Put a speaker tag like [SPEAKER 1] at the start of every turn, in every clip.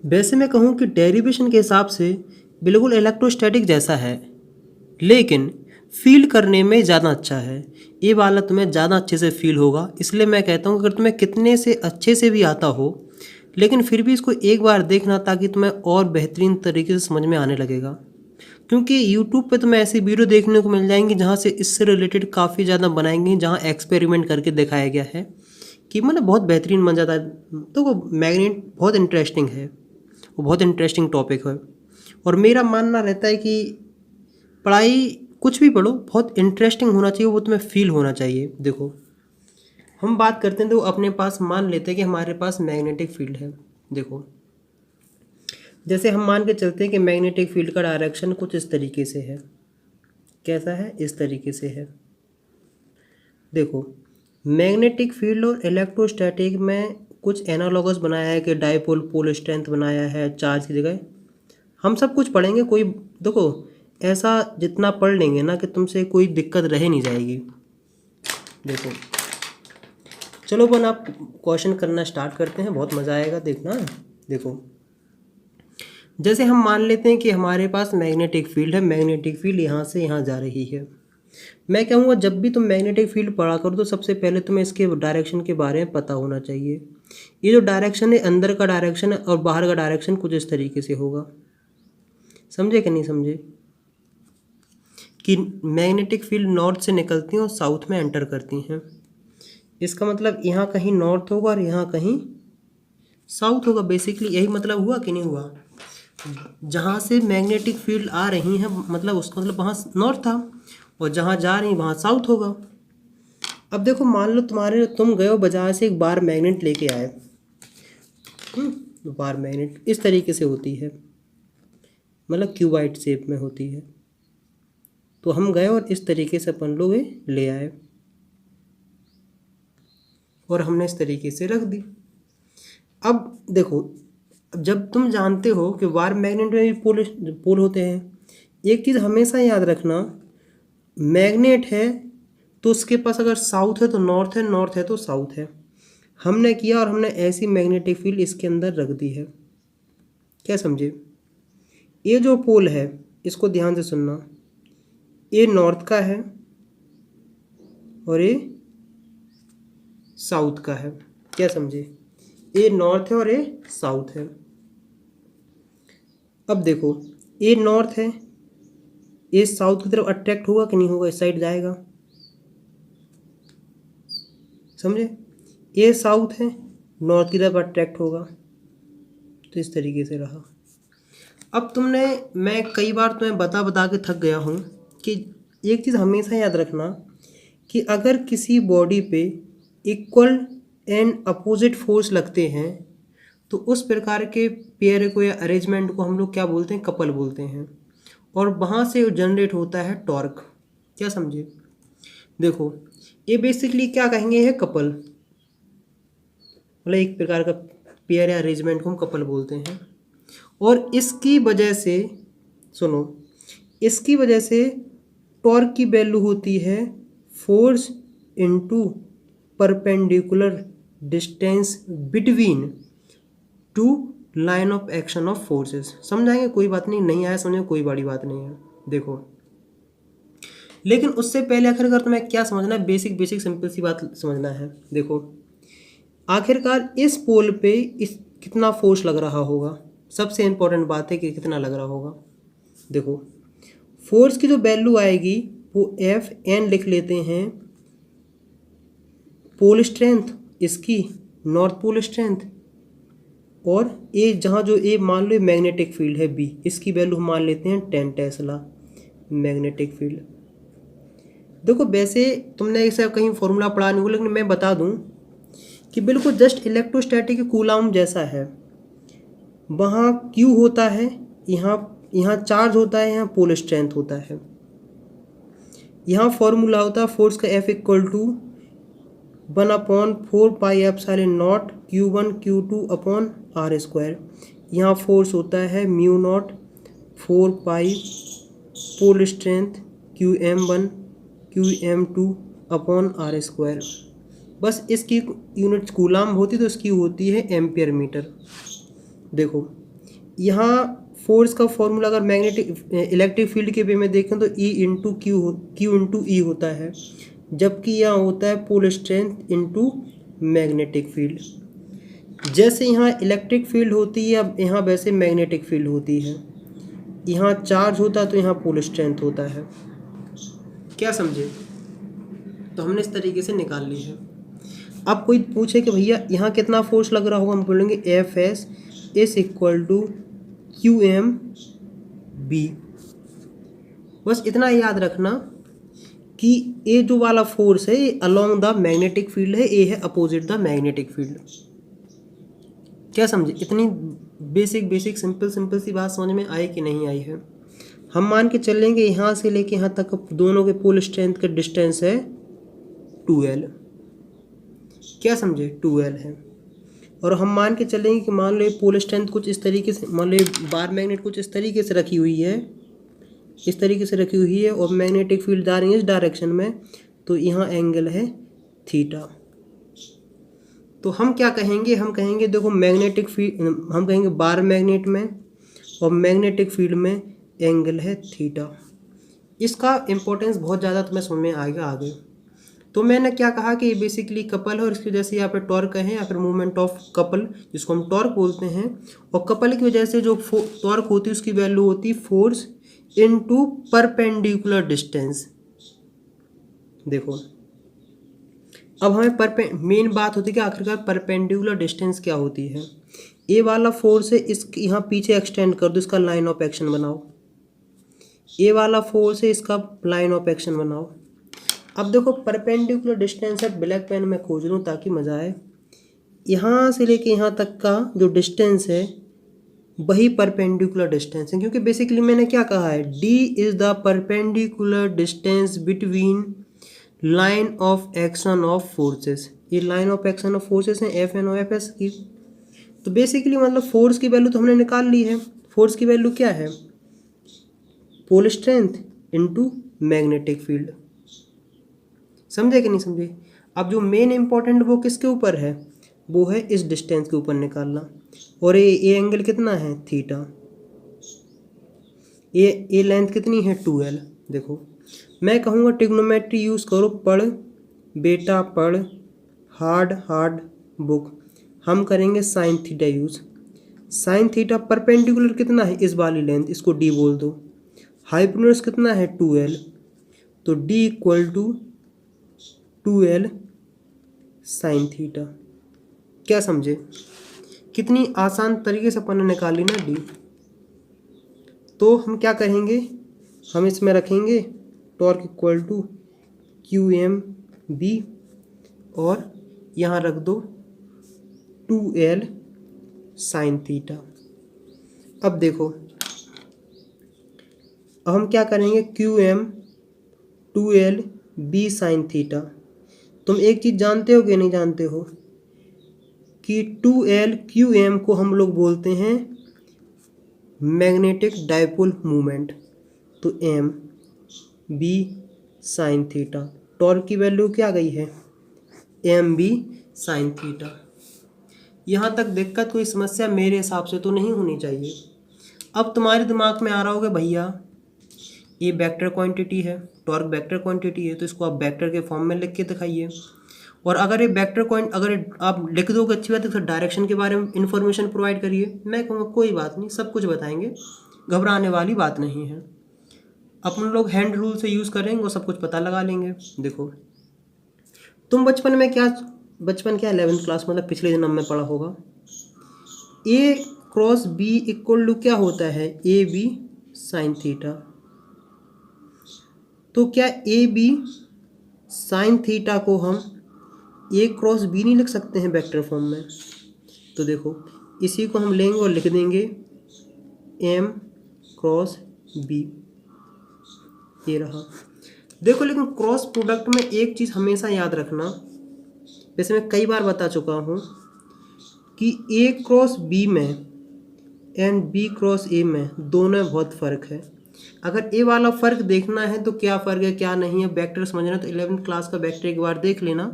[SPEAKER 1] वैसे मैं कहूँ कि डेरिवेशन के हिसाब से बिल्कुल इलेक्ट्रोस्टैटिक जैसा है, लेकिन फील करने में ज़्यादा अच्छा है। ये वाला तुम्हें ज़्यादा अच्छे से फील होगा, इसलिए मैं कहता हूँ अगर तुम्हें कितने से अच्छे से भी आता हो, लेकिन फिर भी इसको एक बार देखना ताकि तुम्हें और बेहतरीन तरीके से समझ में आने लगेगा। क्योंकि यूट्यूब पे तुम्हें ऐसी वीडियो देखने को मिल जाएंगी जहाँ से इससे रिलेटेड काफ़ी ज़्यादा बनाएंगे, जहाँ एक्सपेरिमेंट करके दिखाया गया है कि मतलब बहुत बेहतरीन बन जाता है। तो वो मैग्नेट बहुत इंटरेस्टिंग है, वो बहुत इंटरेस्टिंग टॉपिक है। और मेरा मानना रहता है कि पढ़ाई कुछ भी पढ़ो बहुत इंटरेस्टिंग होना चाहिए, वो तुम्हें फील होना चाहिए। देखो हम बात करते हैं तो अपने पास मान लेते हैं कि हमारे पास मैग्नेटिक फील्ड है। देखो जैसे हम मान के चलते हैं कि मैग्नेटिक फील्ड का डायरेक्शन कुछ इस तरीके से है। कैसा है? इस तरीके से है। देखो मैग्नेटिक फील्ड और इलेक्ट्रोस्टैटिक में कुछ एनालॉगस बनाया है कि डायपोल पोल स्ट्रेंथ बनाया है चार्ज की जगह। हम सब कुछ पढ़ेंगे, कोई देखो ऐसा जितना पढ़ लेंगे ना कि तुमसे कोई दिक्कत रह नहीं जाएगी। देखो चलो अपन आप क्वेश्चन करना स्टार्ट करते हैं, बहुत मज़ा आएगा देखना। देखो जैसे हम मान लेते हैं कि हमारे पास मैग्नेटिक फील्ड है, मैग्नेटिक फील्ड यहाँ से यहाँ जा रही है। मैं कहूँगा जब भी तुम मैग्नेटिक फील्ड पढ़ा करो तो सबसे पहले तुम्हें इसके डायरेक्शन के बारे में पता होना चाहिए। ये जो डायरेक्शन है, अंदर का डायरेक्शन है और बाहर का डायरेक्शन कुछ इस तरीके से होगा। समझे कि नहीं समझे? कि मैग्नेटिक फील्ड नॉर्थ से निकलती हैं और साउथ में एंटर करती हैं। इसका मतलब यहाँ कहीं नॉर्थ होगा और यहाँ कहीं साउथ होगा। बेसिकली यही मतलब हुआ कि नहीं हुआ? जहाँ से मैग्नेटिक फील्ड आ रही हैं मतलब उसका मतलब वहाँ नॉर्थ था, और जहाँ जा रही वहाँ साउथ होगा। अब देखो मान लो तुम गए हो बाजार से एक बार मैग्नेट लेके आए। बार मैग्नेट इस तरीके से होती है, मतलब क्यूबाइट शेप में होती है। तो हम गए और इस तरीके से अपन लोग ले आए और हमने इस तरीके से रख दी। अब देखो जब तुम जानते हो कि वार मैग्नेट में भी पोल होते हैं, एक चीज़ हमेशा याद रखना, मैग्नेट है तो उसके पास अगर साउथ है तो नॉर्थ है, नॉर्थ है तो साउथ है। हमने किया और हमने ऐसी मैग्नेटिक फील्ड इसके अंदर रख दी है। क्या समझे? ये जो पोल है इसको ध्यान से सुनना, ये नॉर्थ का है और ये साउथ का है। क्या समझे? ये नॉर्थ है और ये साउथ है। अब देखो ये नॉर्थ है, ये साउथ की तरफ अट्रैक्ट होगा कि नहीं होगा? इस साइड जाएगा। समझे? ये साउथ है, नॉर्थ की तरफ अट्रैक्ट होगा। तो इस तरीके से रहा। अब मैं कई बार तुम्हें बता बता के थक गया हूँ कि एक चीज़ हमेशा याद रखना कि अगर किसी बॉडी पे इक्वल एंड अपोजिट फोर्स लगते हैं तो उस प्रकार के पेयर को या अरेंजमेंट को हम लोग क्या बोलते हैं? कपल बोलते हैं। और वहाँ से जनरेट होता है टॉर्क। क्या समझे? देखो ये बेसिकली क्या कहेंगे है कपल, मतलब एक प्रकार का पेयर या अरेंजमेंट को हम कपल बोलते हैं। और इसकी वजह से सुनो, इसकी वजह से टॉर्क की वैल्यू होती है force into perpendicular distance between two line of action of forces. समझाएंगे? कोई बात नहीं, नहीं आया समझे कोई बड़ी बात नहीं है। देखो लेकिन उससे पहले आखिरकार तुम्हें क्या समझना है? बेसिक बेसिक सिंपल सी बात समझना है। देखो आखिरकार इस पोल पे इस कितना फोर्स लग रहा होगा, सबसे इम्पोर्टेंट बात है कि कितना लग रहा होगा। देखो फोर्स की जो वैल्यू आएगी वो एफ एन लिख लेते हैं, पोल स्ट्रेंथ इसकी नॉर्थ पोल स्ट्रेंथ, और ए जहाँ जो ए मान लो मैग्नेटिक फील्ड है बी, इसकी वैल्यू हम मान लेते हैं 10 टेस्ला मैग्नेटिक फील्ड। देखो वैसे तुमने इसे कहीं फॉर्मूला पढ़ा नहीं हो, लेकिन मैं बता दूं कि बिल्कुल जस्ट इलेक्ट्रोस्टैटिक कूलाम जैसा है। वहाँ क्यू होता है, यहाँ चार्ज होता है, यहाँ पोल स्ट्रेंथ होता है। यहाँ फॉर्मूला होता है फोर्स का F equal to 1/4πε0 Q1 Q2 upon R square. यहाँ फोर्स होता है μ0 4 pi pole strength Qm1 Qm2 upon R square. बस इसकी यूनिट कूलाम होती तो इसकी होती है एम्पियर मीटर। देखो यहाँ फोर्स का फॉर्मूला अगर मैग्नेटिक इलेक्ट्रिक फील्ड के वे में देखें तो E into Q into E होता है, जबकि यहाँ होता है pole strength into magnetic field. जैसे यहाँ इलेक्ट्रिक फील्ड होती है अब यहाँ वैसे मैग्नेटिक फील्ड होती है। यहाँ चार्ज होता है तो यहाँ पोल स्ट्रेंथ होता है। क्या समझे? तो हमने इस तरीके से निकाल ली है। अब कोई पूछे कि भैया यहाँ कितना फोर्स लग रहा होगा, हम बोलेंगे F S is equal to Q M B. बस इतना याद रखना कि ए जो वाला फोर्स है ये अलोंग द मैग्नेटिक फील्ड है, ए है अपोजिट द मैग्नेटिक फील्ड। क्या समझे? इतनी बेसिक सिंपल सी बात समझ में आई कि नहीं आई है? हम मान के चलेंगे यहाँ से लेके यहाँ तक दोनों के पोल स्ट्रेंथ का डिस्टेंस है 2L। क्या समझे? 2L है। और हम मान के चलेंगे कि मान लो ये पोल स्ट्रेंथ कुछ इस तरीके से, मान लो बार मैग्नेट कुछ इस तरीके से रखी हुई है, इस तरीके से रखी हुई है और मैग्नेटिक फील्ड जा रही है इस डायरेक्शन में, तो यहाँ एंगल है थीटा। तो हम क्या कहेंगे? हम कहेंगे देखो मैग्नेटिक फील्ड, हम कहेंगे बार मैग्नेट में और मैग्नेटिक फील्ड में एंगल है थीटा। इसका इम्पोर्टेंस बहुत ज़्यादा तुम्हें समझ में आएगा आगे। तो मैंने क्या कहा कि ये बेसिकली कपल है और इसकी वजह से यहाँ पे टॉर्क है या फिर मूवमेंट ऑफ कपल, जिसको हम टॉर्क बोलते हैं। और कपल की वजह से जो टॉर्क होती है उसकी वैल्यू होती है फोर्स इनटू परपेंडिकुलर डिस्टेंस। देखो अब हमें मेन बात होती है कि आखिरकार परपेंडिकुलर डिस्टेंस क्या होती है। ए वाला फोर्स है, इस यहाँ पीछे एक्सटेंड कर दो, इसका लाइन ऑफ एक्शन बनाओ। ए वाला फोर्स है, इसका लाइन ऑफ एक्शन बनाओ। अब देखो परपेंडिकुलर डिस्टेंस है, ब्लैक पेन में खोज लूँ ताकि मज़ा आए। यहाँ से लेके यहाँ तक का जो डिस्टेंस है वही परपेंडिकुलर डिस्टेंस है, क्योंकि बेसिकली मैंने क्या कहा है, D is the perpendicular distance between line of action of forces. ये line of action of forces हैं एफ एन और एफ एस की। तो बेसिकली मतलब फोर्स की वैल्यू तो हमने निकाल ली है। फोर्स की वैल्यू क्या है? Pole strength into magnetic field. समझे कि नहीं समझे? अब जो मेन इंपॉर्टेंट वो किसके ऊपर है? वो है इस डिस्टेंस के ऊपर निकालना। और ये एंगल कितना है? थीटा। ये लेंथ कितनी है? 2L। देखो मैं कहूँगा ट्रिग्नोमेट्री यूज़ करो, पढ़ बेटा पढ़, हार्ड बुक। हम करेंगे sine theta use. Sine theta perpendicular कितना है? इस वाली लेंथ, इसको D बोल दो। हाइपोटेन्यूज कितना है? 2L। तो D equal to 2L sine theta. क्या समझे? कितनी आसान तरीके से अपन ने निकाली ना D। तो हम क्या करेंगे, हम इसमें रखेंगे टॉर्क इक्वल टू QMB और यहाँ रख दो 2L साइन थीटा। अब देखो अब हम क्या करेंगे, QM 2L B sine theta. तुम एक चीज़ जानते हो कि नहीं जानते हो कि 2L QM को हम लोग बोलते हैं मैग्नेटिक डाइपोल मूवमेंट। तो M B sign theta, torque की वैल्यू क्या गई है? MB sine theta. यहाँ तक दिक्कत कोई समस्या मेरे हिसाब से तो नहीं होनी चाहिए। अब तुम्हारे दिमाग में आ रहा होगा भैया ये वेक्टर क्वांटिटी है, टॉर्क वेक्टर क्वांटिटी है, तो इसको आप वेक्टर के फॉर्म में लिख के दिखाइए। और अगर ये वेक्टर अगर आप लिख दोगे अच्छी बात है, तो डायरेक्शन के बारे में इन्फॉर्मेशन प्रोवाइड करिए। मैं कहूँगा कोई बात नहीं, सब कुछ बताएंगे, घबराने वाली बात नहीं है। अपन लोग हैंड रूल से यूज़ करेंगे और सब कुछ पता लगा लेंगे। देखो तुम बचपन क्या 11th क्लास मतलब पिछले जन्म में पढ़ा होगा, A cross B equal to क्या होता है? AB sine theta. तो क्या AB साइन थीटा को हम A क्रॉस B नहीं लिख सकते हैं वेक्टर फॉर्म में? तो देखो इसी को हम लेंगे और लिख देंगे M क्रॉस B। ये रहा। देखो लेकिन क्रॉस प्रोडक्ट में एक चीज़ हमेशा याद रखना, वैसे मैं कई बार बता चुका हूँ कि A क्रॉस B में एंड B क्रॉस A में दोनों में बहुत फ़र्क है। अगर ए वाला फ़र्क देखना है तो क्या फ़र्क है क्या नहीं है, वेक्टर समझना है, तो 11th क्लास का वेक्टर एक बार देख लेना।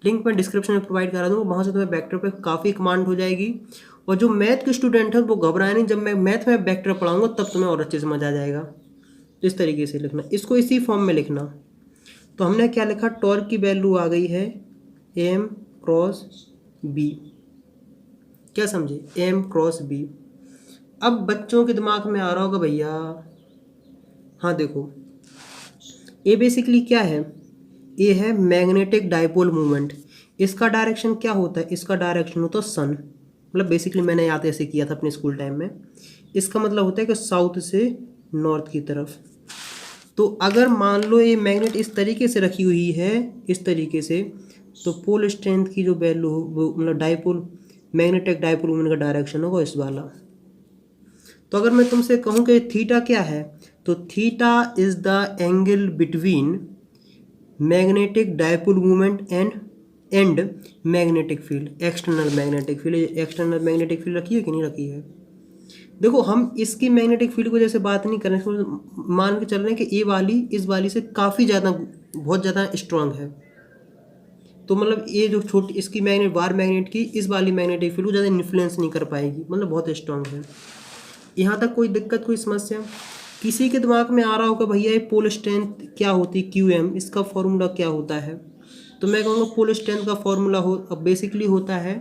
[SPEAKER 1] लिंक मैं डिस्क्रिप्शन में प्रोवाइड करा दूँगा, वहाँ से तुम्हें वेक्टर पे काफ़ी कमांड हो जाएगी और जो मैथ के स्टूडेंट हैं वो घबराए नहीं, जब मैं मैथ में वेक्टर पढ़ाऊंगा तब तुम्हें और अच्छे से मजा आ जाएगा। तो इस तरीके से लिखना, इसको इसी फॉर्म में लिखना। तो हमने क्या लिखा, टॉर्क की वैल्यू आ गई है एम क्रॉस बी। क्या समझे, एम क्रॉस बी। अब बच्चों के दिमाग में आ रहा होगा भैया, हाँ देखो ये बेसिकली क्या है, ये है मैग्नेटिक डाइपोल मूवमेंट। इसका डायरेक्शन क्या होता है, इसका डायरेक्शन होता है सन, मतलब बेसिकली मैंने याद ऐसे किया था अपने स्कूल टाइम में। इसका मतलब होता है कि साउथ से नॉर्थ की तरफ। तो अगर मान लो ये मैग्नेट इस तरीके से रखी हुई है, इस तरीके से, तो पोल स्ट्रेंथ की जो वैल्यू हो, मतलब डाइपोल मैग्नेटिक डाइपोल मूवमेंट का डायरेक्शन होगा इस वाला। तो अगर मैं तुमसे कहूँ कि थीटा क्या है, तो theta is the angle between magnetic dipole movement and magnetic field, external magnetic field. External magnetic field रखी है कि नहीं रखी है। देखो हम इसकी मैग्नेटिक फील्ड को जैसे बात नहीं कर रहे हैं, मान के चल रहे हैं कि ये वाली इस वाली से काफ़ी ज़्यादा, बहुत ज़्यादा स्ट्रांग है। तो मतलब ये जो छोटी इसकी मैग्नेट बार मैग्नेट की इस वाली मैग्नेटिक फील्ड को ज़्यादा इन्फ्लुएंस नहीं कर पाएगी, मतलब बहुत स्ट्रांग है। यहाँ तक कोई दिक्कत, कोई समस्या? किसी के दिमाग में आ रहा होगा भैया ये पोल स्ट्रेंथ क्या होती है, क्यू एम, इसका फॉर्मूला क्या होता है? तो मैं कहूँगा पोल स्ट्रेंथ का फॉर्मूला अब बेसिकली होता है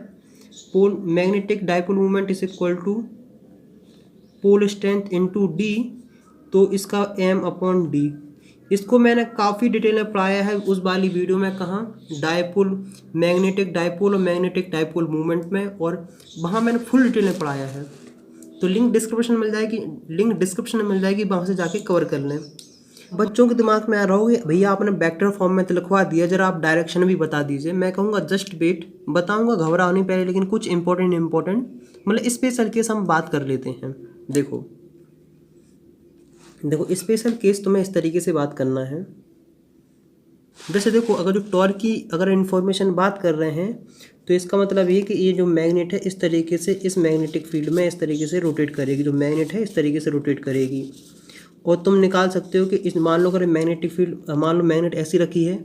[SPEAKER 1] pole magnetic dipole movement is equal to pole strength into D, तो इसका एम अपॉन डी। इसको मैंने काफ़ी डिटेल में पढ़ाया है उस वाली वीडियो में, कहाँ, डाइपोल मैग्नेटिक डाइपोल और मैग्नेटिक डाइपोल मूवमेंट में, और वहाँ मैंने फुल डिटेल में पढ़ाया है। तो लिंक डिस्क्रिप्शन में मिल जाएगी, वहाँ से जाके कवर कर लें। बच्चों के दिमाग में आ रहा होगा भैया आपने वेक्टर फॉर्म में तो लिखवा दिया, जरा आप डायरेक्शन भी बता दीजिए। मैं कहूँगा जस्ट वेट, बताऊँगा, घबराओ नहीं पहले, लेकिन कुछ इंपॉर्टेंट मतलब स्पेशल केस हम बात कर लेते हैं। देखो स्पेशल केस तुम्हें इस तरीके से बात करना है। जैसे देखो अगर जो टॉर्क की अगर इन्फॉर्मेशन बात कर रहे हैं, तो इसका मतलब ये कि ये जो मैग्नेट है इस तरीके से इस मैग्नेटिक फील्ड में इस तरीके से रोटेट करेगी, जो मैग्नेट है इस तरीके से रोटेट करेगी। और तुम निकाल सकते हो कि इस, मान लो अगर मैग्नेटिक फील्ड, मान लो मैग्नेट ऐसी रखी है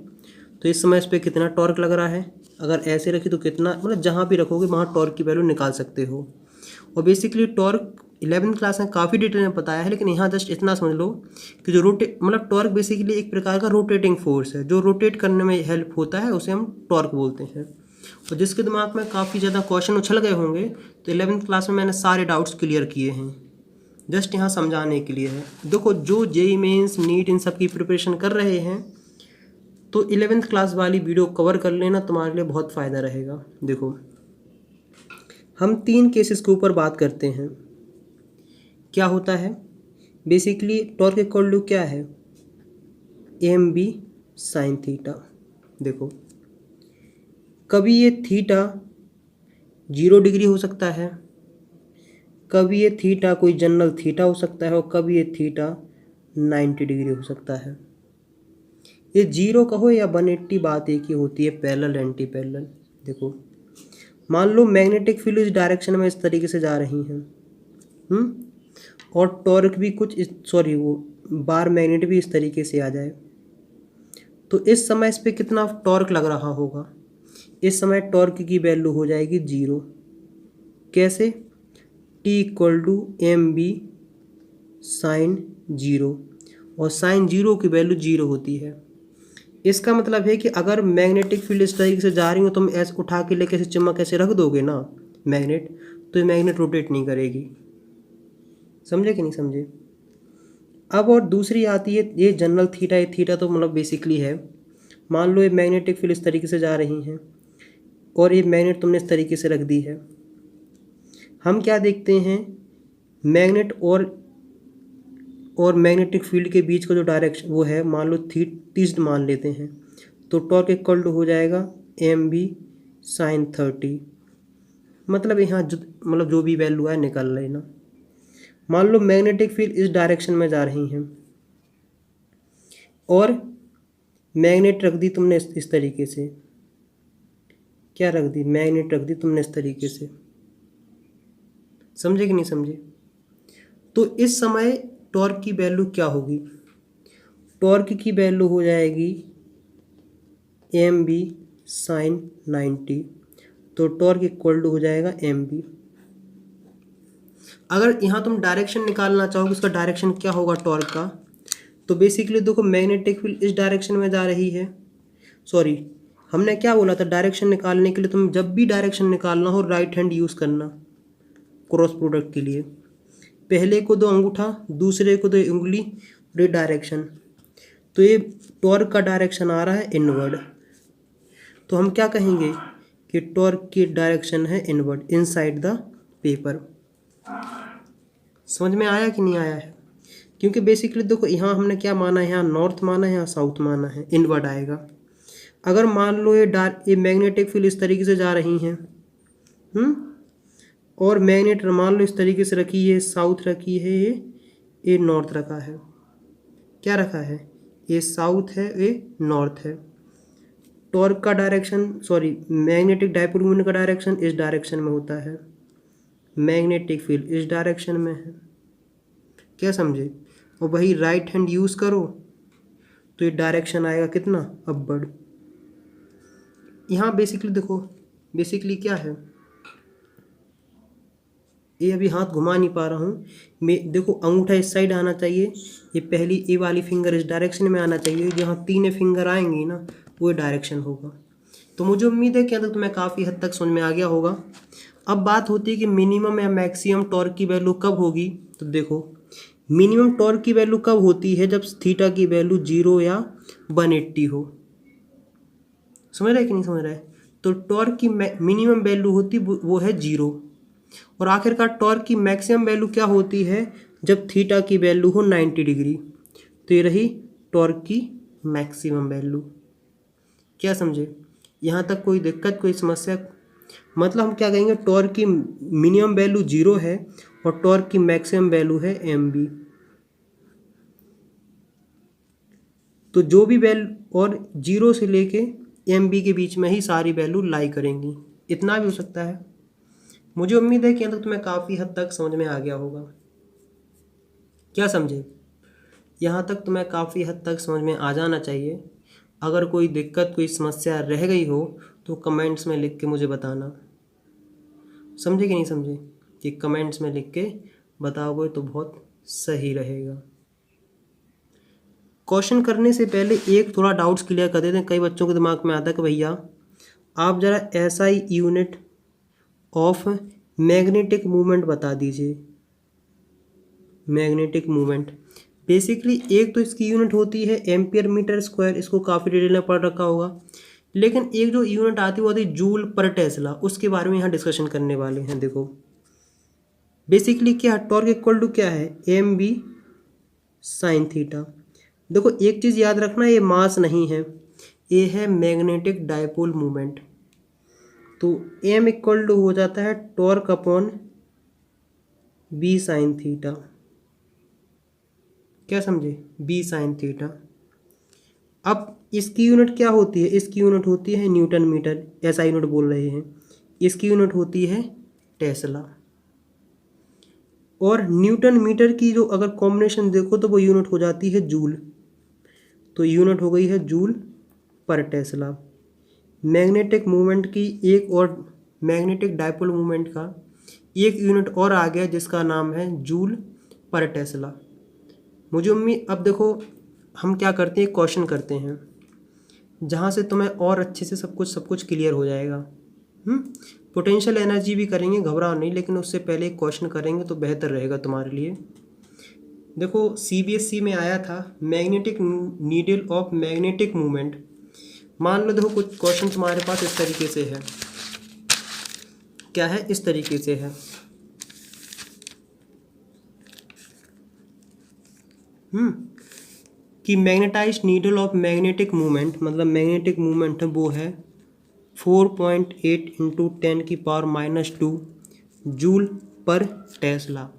[SPEAKER 1] तो इस समय इस पर कितना टॉर्क लग रहा है, अगर ऐसे रखी तो कितना, मतलब जहाँ भी रखोगे वहाँ टॉर्क की वैल्यू निकाल सकते हो। और बेसिकली टॉर्क 11वीं क्लास में काफ़ी डिटेल में बताया है, लेकिन यहाँ जस्ट इतना समझ लो कि जो मतलब टॉर्क बेसिकली एक प्रकार का रोटेटिंग फोर्स है, जो रोटेट करने में हेल्प होता है, उसे हम टॉर्क बोलते हैं। और जिसके दिमाग में काफ़ी ज़्यादा क्वेश्चन उछल गए होंगे, तो 11वीं क्लास में मैंने सारे डाउट्स क्लियर किए हैं, जस्ट यहाँ समझाने के लिए है। देखो जो जेईई मेंस नीट इन सब की प्रिपरेशन कर रहे हैं, तो 11वीं क्लास वाली वीडियो कवर कर लेना, तुम्हारे लिए बहुत फ़ायदा रहेगा। देखो हम 3 केसेस के ऊपर बात करते हैं। क्या होता है बेसिकली, टॉर्क इक्वल टू क्या है, एम बी साइन थीटा। देखो कभी ये थीटा 0 डिग्री हो सकता है, कभी ये थीटा कोई जनरल थीटा हो सकता है, और कभी ये थीटा 90 डिग्री हो सकता है। ये 0 कहो या 180, बात एक ही होती है, पैरेलल एंटी पैरेलल। देखो मान लो मैग्नेटिक फील्ड इस डायरेक्शन में इस तरीके से जा रही हैं, और टॉर्क भी कुछ सॉरी वो बार मैग्नेट भी इस तरीके से आ जाए, तो इस समय इस पर कितना टॉर्क लग रहा होगा, इस समय टॉर्क की वैल्यू हो जाएगी 0। कैसे, T equal to M B sine 0, और साइन 0 की वैल्यू 0 होती है। इसका मतलब है कि अगर मैग्नेटिक फील्ड इस तरीके से जा रही हो, तुम ऐसे उठा के लेके ऐसे चिमक ऐसे रख दोगे ना मैग्नेट, तो ये मैग्नेट रोटेट नहीं करेगी। समझे कि नहीं समझे? अब और दूसरी आती है ये जनरल थीटा। ये थीटा तो मतलब बेसिकली है, मान लो ये मैग्नेटिक फील्ड इस तरीके से जा रही हैं, और ये मैग्नेट तुमने इस तरीके से रख दी है। हम क्या देखते हैं, मैग्नेट और मैग्नेटिक फील्ड के बीच का जो डायरेक्शन वो है, मान लो 30 मान लेते हैं, तो टॉर्क इक्वल टू हो जाएगा एम बी साइन 30। मतलब यहाँ मतलब जो भी वैल्यू है निकाल लेना। मान लो मैग्नेटिक फील्ड इस डायरेक्शन में जा रही हैं, और मैग्नेट रख दी तुमने इस तरीके से, क्या रख दी, मैग्नेट रख दी तुमने इस तरीके से। समझे कि नहीं समझे? तो इस समय टॉर्क की वैल्यू क्या होगी, टॉर्क की वैल्यू हो जाएगी एम बी साइन 90, तो टॉर्क इक्वल टू हो जाएगा एम बी। अगर यहाँ तुम डायरेक्शन निकालना चाहोगे, उसका डायरेक्शन क्या होगा टॉर्क का, तो बेसिकली देखो मैग्नेटिक फील्ड इस डायरेक्शन में जा रही है। सॉरी, हमने क्या बोला था, डायरेक्शन निकालने के लिए तुम जब भी डायरेक्शन निकालना हो राइट हैंड यूज़ करना क्रॉस प्रोडक्ट के लिए। पहले को दो अंगूठा, दूसरे को दो उंगली, और ये डायरेक्शन। तो ये टॉर्क का डायरेक्शन आ रहा है इनवर्ड, तो हम क्या कहेंगे कि टॉर्क की डायरेक्शन है इनवर्ड इनसाइड द पेपर। समझ में आया कि नहीं आया है? क्योंकि बेसिकली देखो यहाँ हमने क्या माना है, यहाँ नॉर्थ माना है, यहाँ साउथ माना है, इनवर्ड आएगा। अगर मान लो ये मैग्नेटिक फील्ड इस तरीके से जा रही हैं, और मैग्नेट मान लो इस तरीके से रखी है, साउथ रखी है, ये नॉर्थ रखा है। क्या रखा है? ये साउथ है, ये नॉर्थ है। टॉर्क का direction, sorry magnetic dipole moment का डायरेक्शन इस डायरेक्शन में होता है, मैग्नेटिक फील्ड इस डायरेक्शन में है। क्या समझे? और वही राइट हैंड यूज़ करो तो ये डायरेक्शन आएगा कितना, अपवर्ड। यहाँ बेसिकली देखो, बेसिकली क्या है, ये अभी हाथ घुमा नहीं पा रहा हूँ मैं। देखो अंगूठा इस साइड आना चाहिए, ये पहली ए वाली फिंगर इस डायरेक्शन में आना चाहिए, जहाँ तीन फिंगर आएंगी ना वो डायरेक्शन होगा। तो मुझे उम्मीद है कि अब तक तुम्हें काफ़ी हद तक समझ में आ गया होगा। अब बात होती है कि मिनिमम या मैक्सिमम टॉर्क की वैल्यू कब होगी। तो देखो मिनिमम टॉर्क की वैल्यू कब होती है, जब थीटा की वैल्यू 0 या 180 हो। समझ रहे कि नहीं समझ रहे? तो टॉर्क की मिनिमम वैल्यू होती वो है 0। और आखिरकार टॉर्क की मैक्सिमम वैल्यू क्या होती है, जब थीटा की वैल्यू हो 90 डिग्री। तो ये रही टॉर्क की मैक्सिमम वैल्यू। क्या समझे? यहाँ तक कोई दिक्कत, कोई समस्या? मतलब हम क्या कहेंगे, टॉर्क की मिनिमम वैल्यू 0 है और टॉर्क की मैक्सिमम वैल्यू है mb। तो जो भी वैल्यू और 0 से लेके mb के बीच में ही सारी वैल्यू लाई करेंगी। इतना भी हो सकता है। मुझे उम्मीद है कि यहाँ तक तुम्हें काफ़ी हद तक समझ में आ गया होगा। क्या समझे? यहाँ तक तुम्हें काफ़ी हद तक समझ में आ जाना चाहिए। अगर कोई दिक्कत, कोई समस्या रह गई हो तो कमेंट्स में लिख के मुझे बताना। समझे कि नहीं समझे? कि कमेंट्स में लिख के बताओगे तो बहुत सही रहेगा। क्वेश्चन करने से पहले एक थोड़ा डाउट्स क्लियर कर देते हैं। कई बच्चों के दिमाग में आता है कि भैया आप ज़रा SI unit of magnetic movement बता दीजिए। मैग्नेटिक मूवमेंट बेसिकली एक तो इसकी यूनिट होती है एम्पियर मीटर स्क्वायर, इसको काफ़ी डिटेल में पढ़ रखा होगा। लेकिन एक जो यूनिट आती है वो आती है जूल पर टेस्ला, उसके बारे में यहाँ डिस्कशन करने वाले हैं। देखो बेसिकली क्या टॉर्क इक्वल टू क्या है, mb साइन थीटा। देखो एक चीज़ याद रखना, ये मास नहीं है, ये है मैग्नेटिक डायपोल मूवमेंट। तो m इक्वल टू हो जाता है torque upon b sign theta. क्या समझे? b sine theta. अब इसकी यूनिट क्या होती है, इसकी यूनिट होती है न्यूटन मीटर, ऐसा यूनिट बोल रहे हैं। इसकी यूनिट होती है टेस्ला। और न्यूटन मीटर की जो अगर कॉम्बिनेशन देखो तो वो यूनिट हो जाती है जूल। तो यूनिट हो गई है जूल पर टेस्ला। मैग्नेटिक मूवमेंट की एक और, मैग्नेटिक डायपोल मूवमेंट का एक यूनिट और आ गया जिसका नाम है जूल पर टेस्ला। मुझे उम्मीद, अब देखो हम क्या करते हैं, क्वेश्चन करते हैं जहाँ से तुम्हें और अच्छे से सब कुछ क्लियर हो जाएगा। पोटेंशियल एनर्जी भी करेंगे, घबराओ नहीं, लेकिन उससे पहले एक क्वेश्चन करेंगे तो बेहतर रहेगा तुम्हारे लिए। देखो CBSE में आया था magnetic needle of magnetic movement. मान लो देखो कुछ क्वेश्चन तुम्हारे पास इस तरीके से है। क्या है? इस तरीके से है। कि magnetised needle of magnetic movement, मतलब मैग्नेटिक मूवमेंट है वो है 4.8 × 10⁻⁻² जूल पर टेस्ला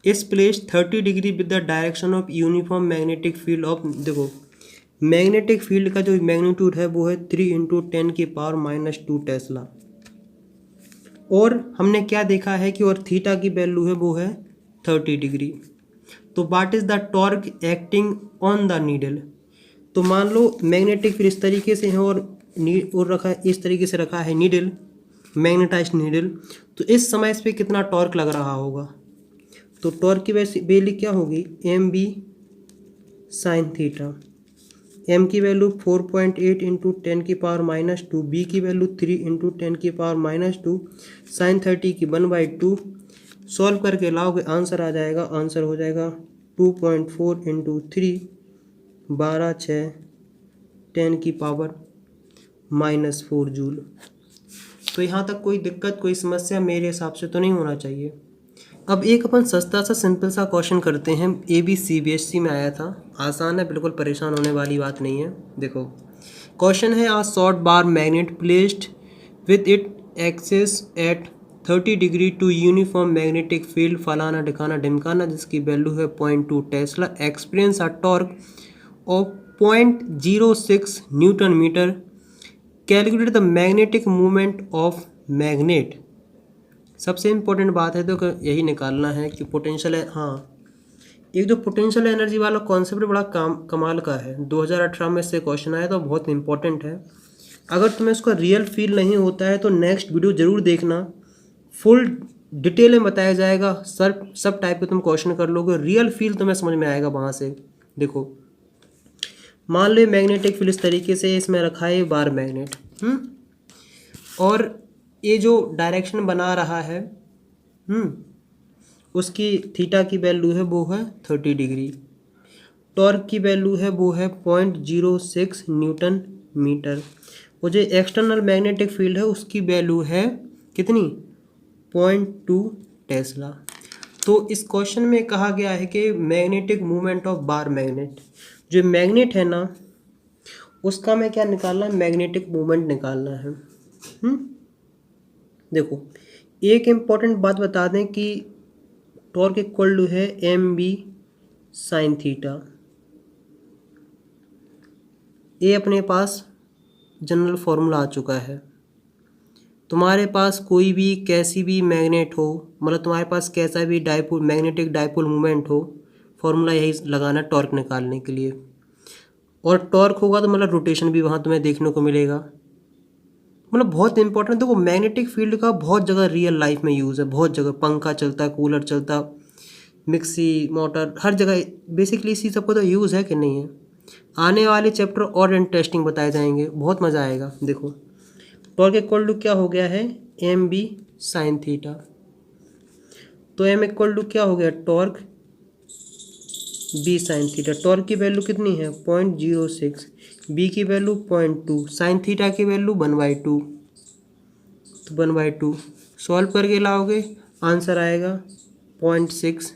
[SPEAKER 1] इस place 30 degree with the direction of uniform magnetic field of. देखो मैग्नेटिक फील्ड का जो मैग्नीट्यूड है वो है 3 × 10⁻² टेस्ला। और हमने क्या देखा है कि और थीटा की वैल्यू है वो है 30 डिग्री। तो what is the torque acting on the needle. तो मान लो मैग्नेटिक फील्ड इस तरीके से है और रखा है, इस तरीके से रखा है नीडल, मैग्नेटाइज्ड नीडल। तो इस समय इस पर कितना टॉर्क लग रहा होगा, तो टॉर्क की वैल्यू क्या होगी, M B sine theta. M की वैल्यू 4.8 इंटू 10⁻², बी की वैल्यू 3 इंटू 10⁻², साइन 30 की 1/2। सॉल्व करके लाओगे आंसर आ जाएगा, आंसर हो जाएगा 2.4 इंटू 3, 12 6 10⁻⁻4 जूल। तो यहाँ तक कोई दिक्कत, कोई समस्या मेरे हिसाब से तो नहीं होना चाहिए। अब एक अपन सस्ता सा सिंपल सा क्वेश्चन करते हैं, AB CBSE में आया था, आसान है बिल्कुल, परेशान होने वाली बात नहीं है। देखो क्वेश्चन है, a short bar magnet placed with it axis at 30 degree to uniform magnetic field फलाना ढिकाना ढिमकाना, जिसकी वैल्यू है 0.2 tesla, experience a torque of 0.06 newton meter, calculate the magnetic movement of magnet. सबसे इम्पोर्टेंट बात है तो यही निकालना है कि पोटेंशियल है, हाँ एक जो पोटेंशियल एनर्जी वाला कॉन्सेप्ट बड़ा कमाल का है, 2018 में से क्वेश्चन आया तो बहुत इंपॉर्टेंट है। अगर तुम्हें उसका रियल फील नहीं होता है तो नेक्स्ट वीडियो ज़रूर देखना, फुल डिटेल में बताया जाएगा, सब टाइप के तुम क्वेश्चन कर लोगे, रियल फील तुम्हें समझ में आएगा वहाँ से। देखो मान लो मैग्नेटिक फील्ड इस तरीके से इसमें रखा है बार मैग्नेट, और ये जो डायरेक्शन बना रहा है उसकी थीटा की वैल्यू है वो है 30 डिग्री, टॉर्क की वैल्यू है वो है 0.06 न्यूटन मीटर, वो जो एक्सटर्नल मैग्नेटिक फील्ड है उसकी वैल्यू है कितनी, 0.2 टेस्ला। तो इस क्वेश्चन में कहा गया है कि magnetic movement of bar magnet, जो मैग्नेट है ना उसका मैं क्या निकालना है, मैग्नेटिक मूवमेंट निकालना है। देखो एक इम्पॉर्टेंट बात बता दें कि टॉर्क इक्वल टू है एम बी साइन थीटा। ये अपने पास जनरल फॉर्मूला आ चुका है। तुम्हारे पास कोई भी कैसी भी मैग्नेट हो, मतलब तुम्हारे पास कैसा भी डाइपोल मैग्नेटिक डाइपोल मूवमेंट हो, फॉर्मूला यही लगाना टॉर्क निकालने के लिए। और टॉर्क होगा तो मतलब रोटेशन भी वहाँ तुम्हें देखने को मिलेगा, मतलब बहुत इंपॉर्टेंट। देखो मैग्नेटिक फील्ड का बहुत जगह रियल लाइफ में यूज़ है, बहुत जगह पंखा चलता, कूलर चलता, मिक्सी मोटर, हर जगह बेसिकली इसी सबको तो यूज़ है कि नहीं है। आने वाले चैप्टर और इंटरेस्टिंग बताए जाएंगे, बहुत मज़ा आएगा। देखो टॉर्क इक्वल टू क्या हो गया है, एम बी साइन थीटा, तो एम इक्वल टू क्या हो गया, torque B sine theta. Torque की वैल्यू कितनी है 0.06, बी की वैल्यू 0.2, साइन थीटा की वैल्यू 1/2, तो 1/2 सॉल्व करके लाओगे आंसर आएगा 0.6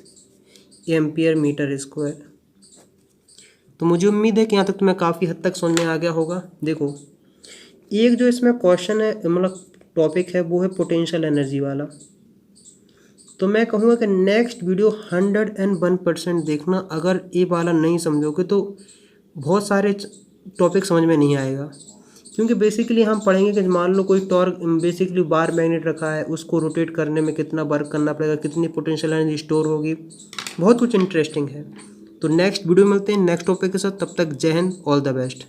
[SPEAKER 1] एम्पियर मीटर स्क्वायर। तो मुझे उम्मीद है कि यहाँ तक तुम्हें काफ़ी हद तक समझ में आ गया होगा। देखो एक जो इसमें क्वेश्चन है, मतलब टॉपिक है, वो है पोटेंशियल एनर्जी वाला। तो मैं कहूँगा कि नेक्स्ट वीडियो 101% देखना। अगर ये वाला नहीं समझोगे तो बहुत सारे टॉपिक समझ में नहीं आएगा, क्योंकि बेसिकली हम पढ़ेंगे कि मान लो कोई टॉर्क बेसिकली बार मैग्नेट रखा है, उसको रोटेट करने में कितना वर्क करना पड़ेगा, कितनी पोटेंशियल एनर्जी स्टोर होगी, बहुत कुछ इंटरेस्टिंग है। तो नेक्स्ट वीडियो मिलते हैं नेक्स्ट टॉपिक के साथ, तब तक जय हिंद, ऑल द बेस्ट।